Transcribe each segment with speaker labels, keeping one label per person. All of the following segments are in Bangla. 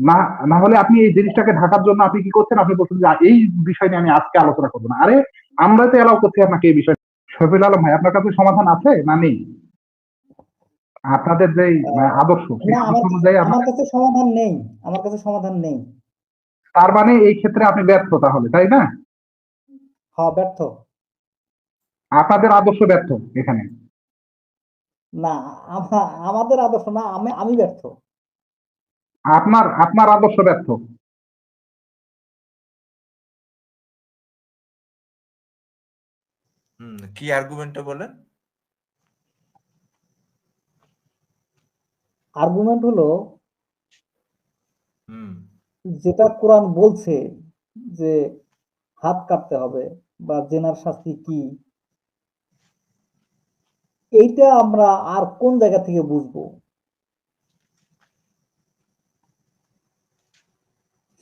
Speaker 1: না না হলে আপনি এই জিনিসটাকে ঢাকার জন্য আপনি কি করছেন, আপনি বলছেন যে এই বিষয় নিয়ে আমি আজকে আলোচনা করবো না। আরে আমরা তো এলাও করছি আপনাকে এই বিষয়। শফিউল আলম ভাই, আপনার কাছে সমাধান আছে না নেই? আপনাদের যে আদর্শ, সেই
Speaker 2: না,
Speaker 1: আদর্শ অনুযায়ী
Speaker 2: আমার কাছে সমাধান নেই, আমার কাছে সমাধান নেই।
Speaker 1: তার মানে এই ক্ষেত্রে আপনি ব্যর্থ তাহলে, তাই না?
Speaker 2: হ্যাঁ, ব্যর্থ।
Speaker 1: আপনাদের আদর্শ ব্যর্থ এখানে।
Speaker 2: না, আমাদের আদর্শ না, আমি ব্যর্থ।
Speaker 1: আপনার আপনার আদর্শ ব্যর্থ।
Speaker 3: কি আর্গুমেন্টটা বলেন?
Speaker 2: আর্গুমেন্ট হলো
Speaker 3: হুম
Speaker 2: যেটা কোরআন বলছে যে হাত কাটতে হবে বা জেনার শাস্তি কি, এইটা আমরা আর কোন জায়গা থেকে বুঝবো?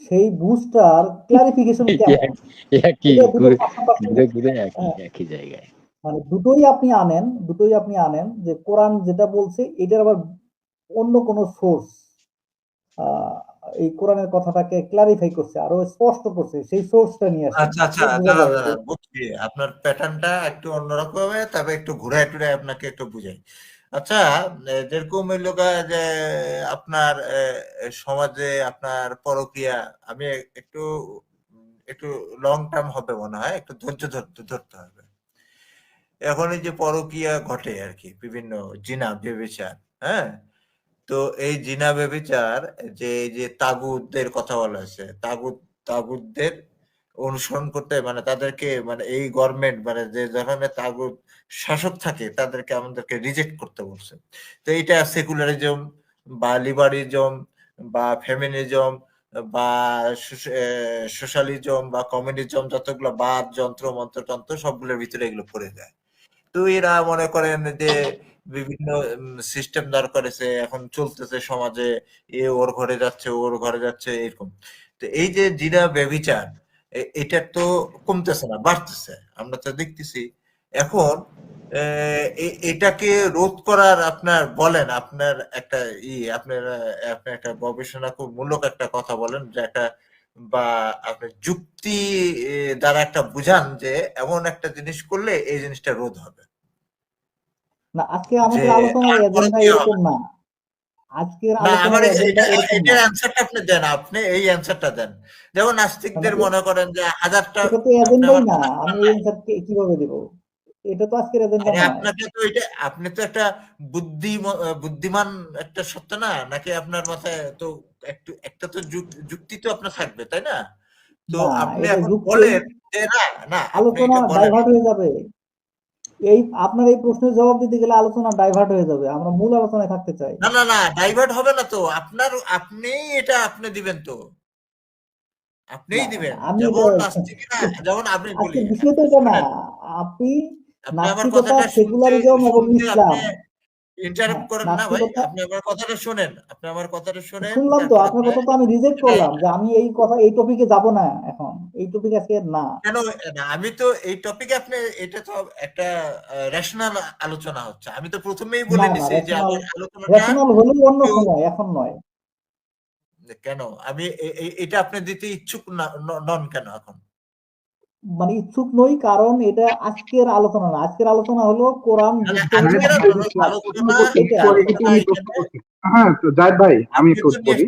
Speaker 2: সেই বুঝটার ক্লারিফিকেশন কেমন?
Speaker 4: একই
Speaker 2: এটা দুটো
Speaker 4: ঘুরে
Speaker 2: পাশাপাশি,
Speaker 4: ঘুরে ঘুরে
Speaker 2: হ্যাঁ,
Speaker 4: একই জায়গায়।
Speaker 2: মানে দুটোই আপনি আনেন যে কোরআন যেটা বলছে এটার আবার অন্য কোন সোর্স এই কোরআনের কথাটাকে ক্লারিফাই করছে, আরো স্পষ্ট করছে, সেই সোর্সটা নিয়ে আসেন।
Speaker 3: আচ্ছা আচ্ছা, দাঁড়ান দাঁড়ান, বুঝছি আপনার প্যাটার্নটা একটু অন্যরকম হবে, তবে একটু ঘুরায় টুরায় আপনাকে একটু বুঝাই। আচ্ছা, যেরকম এই লোক যে আপনার সমাজে আপনার পরকীয়া, আমি একটু একটু লং টার্ম হবে মনে হয়, একটু ধৈর্য ধরতে হবে। এখন এই যে পরকীয়া ঘটে আর কি, বিভিন্ন জিনা ব্যভিচার, হ্যাঁ, তো এই জিনা ব্যভিচার, যে এই যে তাগুতদের কথা বলা হয়েছে, তাগুতদের অনুসরণ করতে, মানে তাদেরকে, মানে এই গভর্নমেন্ট, মানে যে ধরনের তাগুত শাসক থাকে তাদেরকে আমাদেরকে রিজেক্ট করতে বলছে। তো এইটা সেকুলারিজম বা লিবারিজম বা ফেমিনিজম বা সোশ্যালিজম বা কমিউনিজম, যতগুলো বাদ যন্ত্র মন্ত্র তন্ত্র সবগুলোর ভিতরে এগুলো পড়ে যায়। তো এরা মনে করেন যে বিভিন্ন সিস্টেম দাঁড় করেছে, এখন চলতেছে সমাজে, এ ওর ঘরে যাচ্ছে, ওর ঘরে যাচ্ছে, এরকম। তো এই যে জিনা ব্যভিচার, এটা তো কমতেছে না, বাড়তেছে, আমরা তো দেখতেছি। এখন এটাকে রোধ করার আপনার বলেন, আপনার একটা আপনার আপনার একটা গবেষণা খুব মূলক একটা কথা বলেন, যে একটা, বা আপনার যুক্তি দ্বারা একটা বুঝান যে এমন একটা জিনিস করলে এই জিনিসটা রোধ হবে।
Speaker 2: না, আজকে
Speaker 3: যে
Speaker 2: আমাদের আলোচনার
Speaker 3: তারপরে
Speaker 2: এজেন্ডা
Speaker 3: কি হবে?
Speaker 2: এরকম না। আজকের
Speaker 3: না, আমার
Speaker 2: আলোচনার এজেন্ডা এরকম না।
Speaker 3: এটার অ্যান্সারটা আপনি দেন, আপনি এই অ্যান্সারটা দেন। যেমন নাস্তিকদের মনে করেন যে হাজারটা,
Speaker 2: এটা তো
Speaker 3: আপনি
Speaker 2: এজেন্ডাই
Speaker 3: আমার
Speaker 2: না,
Speaker 3: কথা
Speaker 2: আমি
Speaker 3: শোনেন
Speaker 2: এই
Speaker 3: নাই।
Speaker 2: অ্যান্সার কিভাবে দেব? এটা তো আজকের এজেন্ডা
Speaker 3: আরে
Speaker 2: নয়।
Speaker 3: আপনাকে তো এটা, আপনি তো একটা বুদ্ধিমান একটা সত্তা না নাকি? আপনার মাথায় তো একটু একটা তো যুক্তি তো আপনার থাকবে, তাই না? তো
Speaker 2: না,
Speaker 3: আপনি
Speaker 2: এটা
Speaker 3: এখন
Speaker 2: যুক্তি,
Speaker 3: বলেন যে না, না, আপনি
Speaker 2: আলোচনা
Speaker 3: এটা বলেন।
Speaker 2: ডাইভার্ট হয়ে যাবে। আপনার এই প্রশ্নের জবাব দিতে গেলে আলোচনা ডাইভার্ট হয়ে যাবে, আমরা মূল আলোচনায় থাকতে চাই।
Speaker 3: না না না, ডাইভার্ট হবে না তো, আপনি এটা আপনি দিবেন তো,
Speaker 2: না,
Speaker 3: আপনিই দিবেন।
Speaker 2: আমি এটা
Speaker 3: যেমন নাস্তিকরা, যেমন আপনি বলি,
Speaker 2: আজকের বিষয় তো এটা না।
Speaker 3: শোনেন,
Speaker 2: আপনি
Speaker 3: আপনি আমার
Speaker 2: নাস্তিকতা,
Speaker 3: কথাটা শুনতে
Speaker 2: সেকুলারিজম এবং
Speaker 3: শুনতে আপনি
Speaker 2: ইসলাম,
Speaker 3: ইন্টারাপ্ট
Speaker 2: হ্যাঁ,
Speaker 3: করেন না ভাই।
Speaker 2: নাস্তিকতা,
Speaker 3: আপনি আমার কথাটা শোনেন, আপনি আমার কথাটা শোনেন,
Speaker 2: শুনলাম তো
Speaker 3: তারপর
Speaker 2: আপনার
Speaker 3: আপনি
Speaker 2: কথা, তো আমি রিজেক্ট
Speaker 3: এটা
Speaker 2: করলাম যে আমি এই কথা, এই টপিকে যাব না এখন, এই টপিক আজকে না।
Speaker 3: কেন না, আমি তো এই টপিকে আপনি, এটা তো একটা রেশনাল আলোচনা হচ্ছে। আমি তো প্রথমেই
Speaker 2: না
Speaker 3: বলে
Speaker 2: না,
Speaker 3: নিছি যে
Speaker 2: রেশনাল,
Speaker 3: আমার আলোচনাটা
Speaker 2: রেশনাল হলেও অন্য
Speaker 3: একটু,
Speaker 2: সময়, এখন নয়।
Speaker 3: কেন আমি এটা আপনি দিতে ইচ্ছুক নন কেন এখন?
Speaker 2: মানে ইচ্ছুক নই, কারণ এটা আজকের আলোচনা না। আজকের আলোচনা হলো কোরআন
Speaker 3: মানে
Speaker 2: বুঝতে হলে
Speaker 3: আজকের
Speaker 2: হাদিস
Speaker 3: আলোচনা,
Speaker 2: এটা।
Speaker 3: আলোচনা
Speaker 1: প্রশ্ন
Speaker 3: এখানে
Speaker 1: করছি। হ্যাঁ, তো জাহিদ ভাই আমি
Speaker 3: আপনি
Speaker 1: একটু
Speaker 3: তো
Speaker 1: বলি।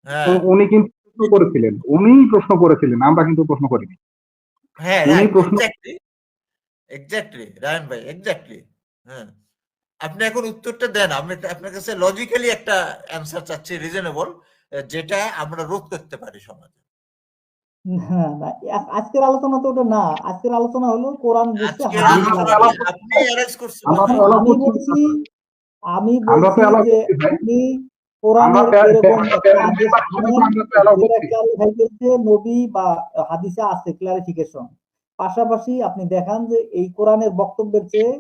Speaker 3: হ্যাঁ
Speaker 1: উনি কিন্তু প্রশ্ন করেছিলেন, উনিই প্রশ্ন করেছিলেন, আমরা কিন্তু প্রশ্ন করিনি।
Speaker 3: হ্যাঁ,
Speaker 1: উনি
Speaker 3: রাইট,
Speaker 1: প্রশ্ন
Speaker 3: এক্স্যাক্টলি, এক্স্যাক্টলি রায়ন ভাই, এক্স্যাক্টলি। হ্যাঁ, আপনি এখন উত্তরটা দেন। আমি আপনার কাছে লজিক্যালি একটা অ্যান্সার চাচ্ছি, রিজনেবল, যেটা আমরা রোধ করতে পারি সমাজে।
Speaker 2: না না, আজকের আলোচনা তো ওটা না। আজকের আলোচনা হলো কোরআন বুঝতে
Speaker 3: আজকের
Speaker 2: হাদিস
Speaker 1: আমরা তো
Speaker 3: আলোচনা
Speaker 2: লাগবে।
Speaker 1: অ্যালাউ করছি
Speaker 3: আপনি
Speaker 1: ভাই,
Speaker 3: অ্যারেঞ্জ করছেন
Speaker 1: আমরা
Speaker 3: না।
Speaker 1: তো
Speaker 2: এখন
Speaker 1: অ্যালাউ
Speaker 2: আমি
Speaker 1: করছি
Speaker 2: বলছি, আমি
Speaker 1: আমরা তো
Speaker 2: বলছি
Speaker 1: অ্যালাউ
Speaker 2: যে
Speaker 1: করছি ভাই।
Speaker 2: আপনি
Speaker 1: আমরা
Speaker 2: কোরআনের এরকম একটা
Speaker 1: প্যানেল
Speaker 2: আদেশ
Speaker 1: মেম্বার হিসেবে তো
Speaker 2: আনেন
Speaker 1: আমরা তো অ্যালাউ
Speaker 2: যেটা
Speaker 1: করছি।
Speaker 2: ক্লারিফাই করছে নবী বা হাদিসে আছে ক্লারিফিকেশন। পাশাপাশি আপনি দেখান যে এই কোরআনের বক্তব্যের চেয়ে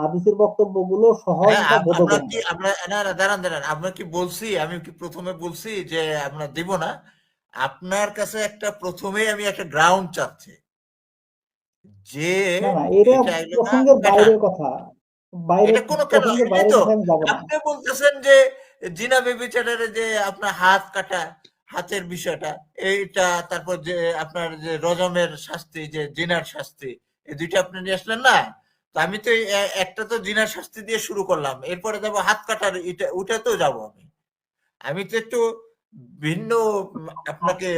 Speaker 2: হাদিসের বক্তব্যগুলো সহজ
Speaker 3: হ্যাঁ,
Speaker 2: বা
Speaker 3: আমরা
Speaker 2: বোধগম্য।
Speaker 3: কি, আমরা না না, দাঁড়ান দাঁড়ান, আমরা কি বলছি, আমি কি প্রথমে বলছি যে আমরা দিব না? আপনার কাছে একটা, প্রথমেই আমি একটা গ্রাউন্ড চাচ্ছি, যে
Speaker 2: না না, এটা
Speaker 3: এটা এলো না
Speaker 2: প্রসঙ্গের
Speaker 3: প্যাটার্ন।
Speaker 2: বাইরের কথা, বাইরের
Speaker 3: এটা কোনো কেন,
Speaker 2: প্রসঙ্গের
Speaker 3: এটাই
Speaker 2: বাইরের
Speaker 3: তো
Speaker 2: কথা আমি যাব না।
Speaker 3: আপনি বলতেছেন যে জিনা বেবিচারের যে আপনার হাত কাটা, হাতের বিষয়টা এইটা, তারপর যে আপনার যে রজমের শাস্তি, যে জিনার শাস্তি, এই দুইটা আপনি নিয়ে আসলেন না। তো আমি তো একটা তো জিনার শাস্তি দিয়ে শুরু করলাম, এরপরে যাবো হাত কাটার, এটা ওটাতেও যাবো আমি। আমি তো একটু ভিন্ন আপনাকে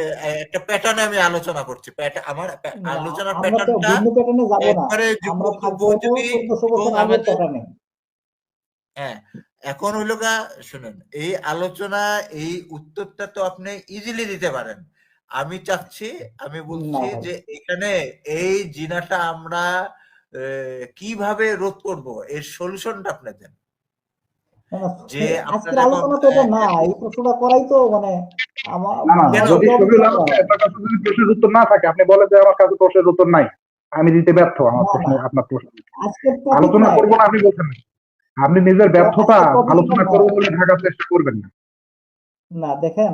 Speaker 3: একটা প্যাটার্নে আমি আলোচনা করছি। আমার
Speaker 2: না,
Speaker 3: আলোচনার
Speaker 2: আমরা তো
Speaker 3: প্যাটার্নটা
Speaker 2: ভিন্ন প্যাটার্নে যাব না,
Speaker 3: একবারে
Speaker 2: আমরা
Speaker 3: যুগোপযোগী
Speaker 2: থাকবো 1400
Speaker 3: এবং
Speaker 2: বছর আগের
Speaker 3: আমাদের,
Speaker 2: প্যাটার্নে।
Speaker 3: হ্যাঁ, এখন হইলো গা, শুনেন, এই আলোচনা, এই উত্তরটা তো আপনি ইজিলি দিতে পারেন। আমি চাচ্ছি, আমি
Speaker 2: না
Speaker 3: বলছি
Speaker 2: ভাই,
Speaker 3: যে এখানে এই জিনাটা আমরা কিভাবে রোধ করব, এর সলিউশনটা আপনি দেন।
Speaker 2: না, না,
Speaker 3: যে আমরা
Speaker 2: আজকের
Speaker 3: যেমন
Speaker 2: আলোচনা তো এটা না, এই প্রশ্নটা করাই তো মানে আমার
Speaker 1: না না,
Speaker 3: কেন?
Speaker 1: যদি
Speaker 2: জবাব
Speaker 1: শফিউল
Speaker 2: দিতে
Speaker 1: আলম
Speaker 2: হবে।
Speaker 1: ভাই আপনার কাছে যদি প্রশ্নের উত্তর না থাকে, আপনি বলেন যে আমার কাছে প্রশ্নের উত্তর নাই, আমি দিতে ব্যর্থ, আমার
Speaker 2: না
Speaker 1: প্রশ্ন,
Speaker 2: না,
Speaker 1: আপনার প্রশ্ন
Speaker 2: আজকের টপিক
Speaker 1: আলোচনা
Speaker 2: না
Speaker 1: করবো
Speaker 2: এটা,
Speaker 1: না আপনি বলছেন না। আপনি নিজের ব্যর্থতা
Speaker 2: আজকের টপিক এটা
Speaker 1: আলোচনা
Speaker 2: না।
Speaker 1: করবো বলে ঢাকার চেষ্টা করবেন না।
Speaker 2: না দেখেন,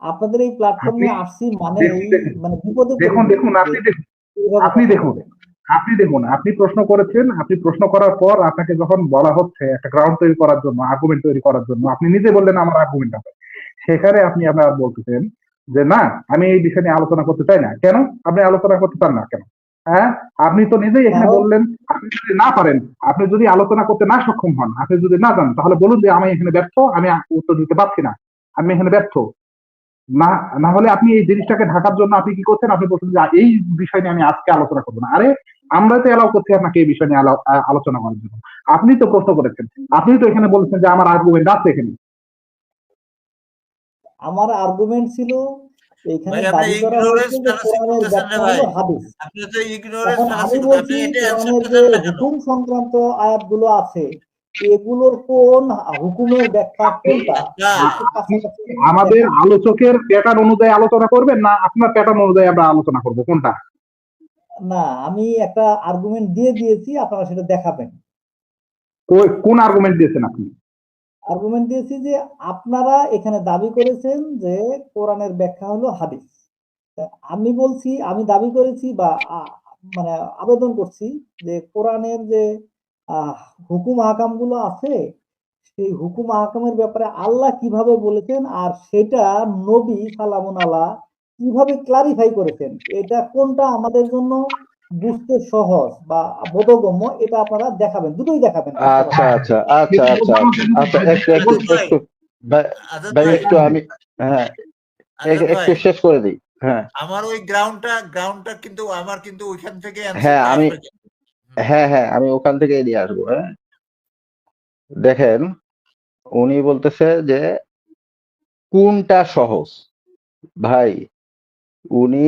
Speaker 2: আপনাদের এই প্ল্যাটফর্মে
Speaker 1: আপনি
Speaker 2: আসছি মানে
Speaker 1: দেখুন
Speaker 2: এই
Speaker 1: দেখুন
Speaker 2: মানে বিপদে
Speaker 1: দেখুন
Speaker 2: পড়িনি
Speaker 1: দেখুন
Speaker 2: যে
Speaker 1: আপনি দেখুন
Speaker 2: এইভাবে
Speaker 1: আপনি
Speaker 2: কথা
Speaker 1: দেখুন
Speaker 2: বলে।
Speaker 1: আপনি দেখুন আপনি প্রশ্ন করেছেন, আপনি প্রশ্ন করার পর আপনাকে যখন বলা হচ্ছে একটা গ্রাউন্ড তৈরি করার জন্য, আর্গুমেন্ট তৈরি করার জন্য, আপনি নিজে বললেন আমার আর্গুমেন্ট আছে, সেখানে আপনি আপনার বলতেছেন যে না, আমি এই বিষয় নিয়ে আলোচনা করতে চাই না। কেন আপনি আলোচনা করতে চান না কেন? হ্যাঁ, আপনি তো নিজেই এখানে
Speaker 2: কারণ
Speaker 1: বললেন, আপনি যদি না পারেন, আপনি যদি আলোচনা করতে না সক্ষম হন, আপনি যদি না জানেন, তাহলে বলুন যে আমি এখানে ব্যর্থ, আমি উত্তর দিতে পারছি না, আমি এখানে ব্যর্থ। না, না হলে আপনি এই জিনিসটাকে ঢাকার জন্য আপনি কি করছেন, আপনি বলছেন যে এই বিষয় নিয়ে আমি আজকে আলোচনা করবো না। আরে আমরা তো এলাও করছি আপনাকে এই বিষয় নিয়ে আলোচনা করার জন্য। আপনি তো প্রশ্ন করেছেন, আপনি তো এখানে বলেছেন যে আমার আর্গুমেন্ট আছে এখানে।
Speaker 2: আমার আর্গুমেন্ট ছিল এখানে
Speaker 3: ভাই আপনি
Speaker 2: দাবি করা
Speaker 3: ইগনোরেন্স
Speaker 2: হয়েছে যে
Speaker 3: ফ্যালাসি
Speaker 2: কোরআনের
Speaker 3: করতেছেন রে
Speaker 2: ব্যাখ্যা
Speaker 3: ভাই।
Speaker 2: হলো হাদিস।
Speaker 3: আপনি তো ইগনোরেন্স
Speaker 2: এখন
Speaker 3: ফ্যালাসি
Speaker 2: আমি
Speaker 3: করতেন, আপনি
Speaker 2: বলছি
Speaker 3: এটা
Speaker 2: কোরআনের
Speaker 3: অ্যানসারটা
Speaker 2: যে
Speaker 3: দেন না কেন?
Speaker 2: হুকুম সংক্রান্ত আয়াতগুলো আছে এগুলোর কোন হুকুমের ব্যাখ্যা
Speaker 1: আপনি
Speaker 2: কোনটা
Speaker 3: আচ্ছা,
Speaker 2: একটু
Speaker 1: আপনি
Speaker 2: কাছাকাছি
Speaker 1: আমাদের
Speaker 2: দেখান।
Speaker 1: আলোচকের প্যাটার্ন অনুযায়ী আলোচনা করবেন, না আপনার প্যাটার্ন অনুযায়ী আমরা আলোচনা করবো, কোনটা?
Speaker 2: না, আমি একটা আর্গুমেন্ট দিয়ে দিয়েছি, আপনারা সেটা দেখাবেন।
Speaker 1: কোন আর্গুমেন্ট দিয়েছেন আপনি?
Speaker 2: আর্গুমেন্ট দিয়েছি যে আপনারা এখানে দাবি করেছেন যে কোরআনের ব্যাখ্যা হলো হাদিস। আমি বলছি, আমি দাবি করেছি বা মানে আবেদন করছি যে কোরআনের যে আহ, হুকুম আহকাম গুলো আছে সেই হুকুম আহকামের ব্যাপারে আল্লাহ কিভাবে বলেছেন আর সেটা নবী সালামুন আলাহ কিভাবে ক্লারিফাই করেছেন, এটা কোনটা আমাদের জন্য বুঝতে সহজ বা বোধগম্য, এটা আপনারা দেখাবেন, দুটোই দেখাবেন
Speaker 4: আচ্ছা
Speaker 2: পাশাপাশি।
Speaker 4: আচ্ছা আচ্ছা আচ্ছা আচ্ছা আচ্ছা একটু একটু
Speaker 3: আজাদ ভাই,
Speaker 4: একটু ভাই
Speaker 3: আজাদ
Speaker 4: ভাই
Speaker 3: ভাই,
Speaker 4: একটু আমি, হ্যাঁ
Speaker 3: আজাদ
Speaker 4: একটু
Speaker 3: ভাই,
Speaker 4: শেষ করে দিই। হ্যাঁ
Speaker 3: আমার ওই গ্রাউন্ডটা কিন্তু আমার কিন্তু ওইখান থেকে
Speaker 4: হ্যাঁ
Speaker 3: অ্যান্সারটা
Speaker 4: আমি,
Speaker 3: আসবে কিন্তু। হুম।
Speaker 4: হ্যাঁ হ্যাঁ আমি ওখান থেকে নিয়ে আসবো। হ্যাঁ দেখেন, উনি বলতেছে যে কোনটা সহজ। ভাই, উনি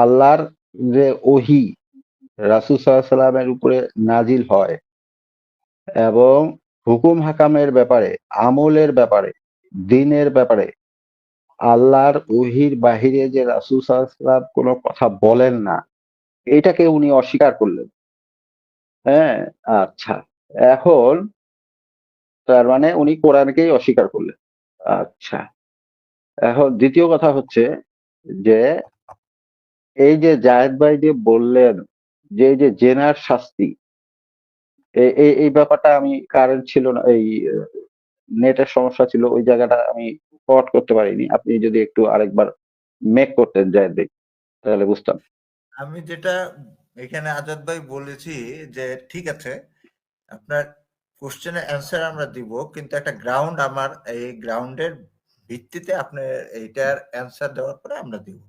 Speaker 4: আল্লাহর যে ওহী রাসূল সাল্লাল্লাহু আলাইহি সাল্লামের উপরে নাজিল হয় এবং হুকুম হাকামের ব্যাপারে, আমলের ব্যাপারে, দ্বীনের ব্যাপারে আল্লাহর ওহীর বাহিরে যে রাসূল সাল্লাল্লাহু আলাইহি সাল্লাম কোনো কথা বলেন না, এটাকে উনি অস্বীকার করলেন। হ্যাঁ, আচ্ছা, এখন তার মানে উনি কোরআনকেই অস্বীকার করলেন। আচ্ছা, এখন দ্বিতীয় কথা হচ্ছে যে এই যে জায়েদ ভাই যে বললেন যে এই যে জেনার শাস্তি, এই ব্যাপারটা আমি কারেন্ট ছিল না, এই নেটের সমস্যা ছিল, ওই জায়গাটা আমি স্পট করতে পারিনি। আপনি যদি একটু আরেকবার মেক করতেন জায়েদ ভাই, তাহলে বুঝতাম।
Speaker 3: আমি যেটা এখানে আজাদ ভাই বলেছি যে ঠিক আছে, আপনার কোশ্চেনের অ্যান্সার আমরা দিব, কিন্তু একটা গ্রাউন্ড, আমার এই গ্রাউন্ডের ভিত্তিতে আপনি এইটার অ্যান্সার দেওয়ার পরে আমরা দিব।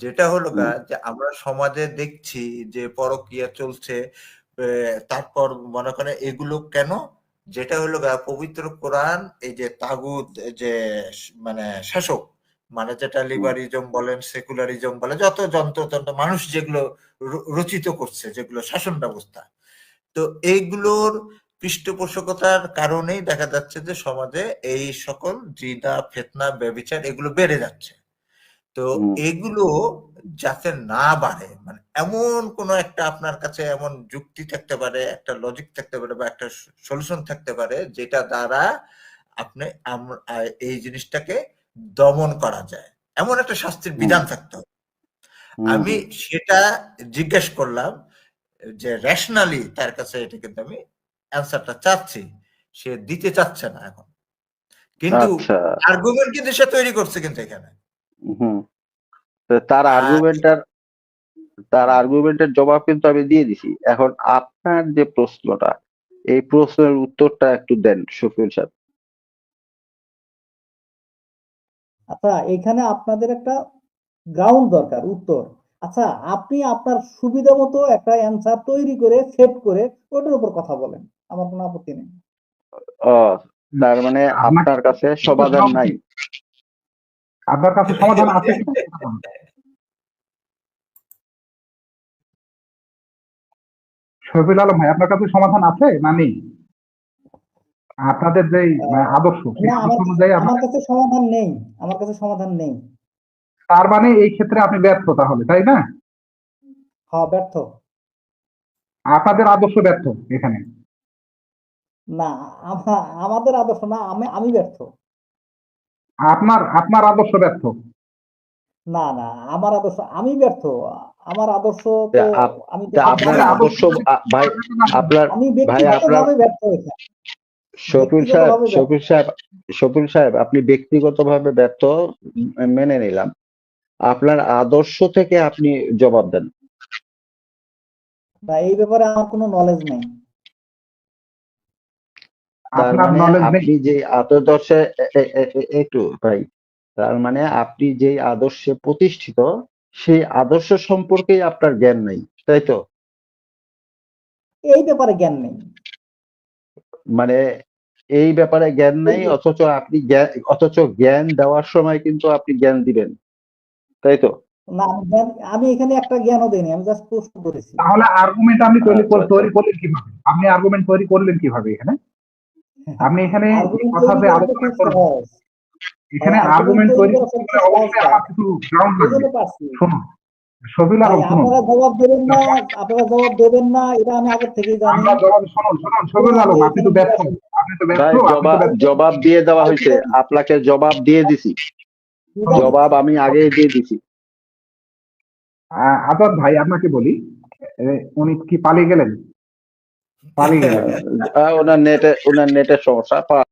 Speaker 3: যেটা হলো গা যে আমরা সমাজে দেখছি যে পরকীয়া চলছে, তারপর মনে করেন এগুলো কেন, যেটা হলো গা পবিত্র কোরআন, এই যে তাগুত, যে মানে শাসক, মানে যেটা লিবারিজম বলেন, সেকুলারিজম বলেন, যত যন্ত্রতন্ত্র মানুষ যেগুলো রচিত করছে, যেগুলো শাসন ব্যবস্থা, তো এইগুলোর পৃষ্ঠপোষকতার কারণেই দেখা যাচ্ছে যে সমাজে এই সকল জিনা, ফিতনা, ব্যভিচার এগুলো বেড়ে যাচ্ছে। তো
Speaker 4: হুম,
Speaker 3: এগুলো যাতে না বাড়ে, মানে এমন কোন একটা আপনার কাছে এমন যুক্তি থাকতে পারে, একটা লজিক থাকতে পারে, বা একটা সলিউশন থাকতে পারে, যেটা দ্বারা আপনি এই জিনিসটাকে দমন করা যায়, এমন একটা শাস্তির
Speaker 4: হুম,
Speaker 3: বিধান থাকতে হবে।
Speaker 4: হুম,
Speaker 3: আমি
Speaker 4: হুম,
Speaker 3: সেটা জিজ্ঞেস করলাম, যে রেশনালি তার কাছে এটা কিন্তু আমি অ্যান্সারটা চাচ্ছি, সে দিতে চাচ্ছে না এখন। কিন্তু
Speaker 4: আচ্ছা,
Speaker 3: আর্গুমেন্ট কিন্তু সে তৈরি করছে কিন্তু এখানে।
Speaker 4: হুম। তো তার
Speaker 3: আর
Speaker 4: আর্গুমেন্টের জবাব কিন্তু আমি দিয়ে দিছি। এখন আপনার যে প্রশ্নটা, এই প্রশ্নের উত্তরটা একটু দেন শফিউল সাহেব।
Speaker 2: আচ্ছা, এখানে আপনাদের একটা গ্রাউন্ড দরকার, উত্তর। আচ্ছা, আপনি আপনার সুবিধা মতো একটা অ্যান্সার তৈরি করে সেট করে ওটার উপর কথা বলেন, আমার কোনো আপত্তি নেই।
Speaker 4: ও, তার মানে আপনার কাছে সমাধান নাই।
Speaker 1: আপনার কাছে সমাধান আছে কিনা সেটা বলুন। শফিউল আলম ভাই, আপনার কাছে সমাধান আছে না নেই? আপনাদের যে আদর্শ, সেই
Speaker 2: না,
Speaker 1: আদর্শ অনুযায়ী
Speaker 2: আমার কাছে সমাধান নেই, আমার কাছে সমাধান নেই।
Speaker 1: তার মানে এই ক্ষেত্রে আপনি ব্যর্থ তাহলে, তাই না?
Speaker 2: হ্যাঁ, ব্যর্থ।
Speaker 1: আপনাদের আদর্শ ব্যর্থ এখানে।
Speaker 2: না, আমাদের আদর্শ না, আমি ব্যর্থ।
Speaker 1: আপনার আদর্শ ব্যর্থ।
Speaker 2: না না, আমার আদর্শ, আমি ব্যর্থ। আমার আদর্শ
Speaker 4: তা
Speaker 2: তো
Speaker 4: আপ-
Speaker 2: আমি তো
Speaker 4: তা
Speaker 2: এটা
Speaker 4: আপনার
Speaker 2: জানি না।
Speaker 4: আদর্শ ভাই, আপনার
Speaker 2: আমি
Speaker 4: ভাই আপনার
Speaker 2: ব্যক্তিগতভাবে ব্যর্থ এখানে, ব্যক্তিগতভাবে ব্যর্থ।
Speaker 4: শফিউল সাহেব, আপনি ব্যক্তিগতভাবে ব্যর্থ মেনে নিলাম। আপনার আদর্শ থেকে আপনি জবাব দেন।
Speaker 2: না, এই ব্যাপারে আমার কোনো নলেজ নেই।
Speaker 4: তার
Speaker 1: আপনার
Speaker 4: মানে
Speaker 1: নলেজ নেই।
Speaker 4: আপনি যে আদর্শে একটু ভাই, তার মানে আপনি যে আদর্শে প্রতিষ্ঠিত, সেই আদর্শ সম্পর্কেই আপনার জ্ঞান নাই, তাই তো?
Speaker 2: এই ব্যাপারে জ্ঞান নেই।
Speaker 4: মানে এই ব্যাপারে জ্ঞান নেই, অথচ জ্ঞান দেওয়ার সময় কিন্তু আপনি জ্ঞান দিবেন, তাই তো?
Speaker 2: না, আমি এখানে একটা জ্ঞানও দেইনি, আমি জাস্ট প্রশ্ন করেছি।
Speaker 1: তাহলে আর্গুমেন্ট আপনি
Speaker 4: আচ্ছা, আচ্ছা।
Speaker 1: তৈরি করলেন কিভাবে? আপনি আর্গুমেন্ট তৈরি করলেন কিভাবে এখানে? আপনি এখানে এই
Speaker 2: আর্গুমেন্ট
Speaker 1: কথা
Speaker 2: তৈরি
Speaker 1: যে
Speaker 2: করা তো
Speaker 1: আলোচনা
Speaker 2: খুব
Speaker 1: করবেন,
Speaker 2: সহজ।
Speaker 1: এখানে
Speaker 2: আর্গুমেন্ট
Speaker 1: আর্গুমেন্ট
Speaker 2: তৈরি
Speaker 1: তৈরি
Speaker 2: করা
Speaker 1: করতে গেলে
Speaker 2: সবচেয়ে সহজ
Speaker 1: অবশ্যই
Speaker 2: কাজ।
Speaker 1: আমার কিছু গ্রাউন্ড
Speaker 2: এই
Speaker 1: লাগবে।
Speaker 2: জন্য পারছি।
Speaker 1: শুনুন, শফিউল
Speaker 2: ভাই,
Speaker 1: আলম শুনুন,
Speaker 2: আপনারা জবাব দেবেন না, আপনারা জবাব দেবেন না, এটা আমি আগের থেকেই জানি।
Speaker 1: আমরা জবাব শুনুন, শফিউল আলম, আপনি তো ব্যর্থ, আপনি তো ব্যর্থ,
Speaker 4: ভাই,
Speaker 1: আপনি তো ব্যর্থ।
Speaker 4: জবাব দিয়ে দেওয়া হয়েছে, আপনাকে জবাব দিয়ে দিছি, জবাব আমি আগেই দিয়ে দিছি।
Speaker 1: আজাদ ভাই, আপনাকে বলি, উনি কি পালিয়ে গেলেন? পালিয়ে গেলেন।
Speaker 4: ওনার নেটের সমস্যা।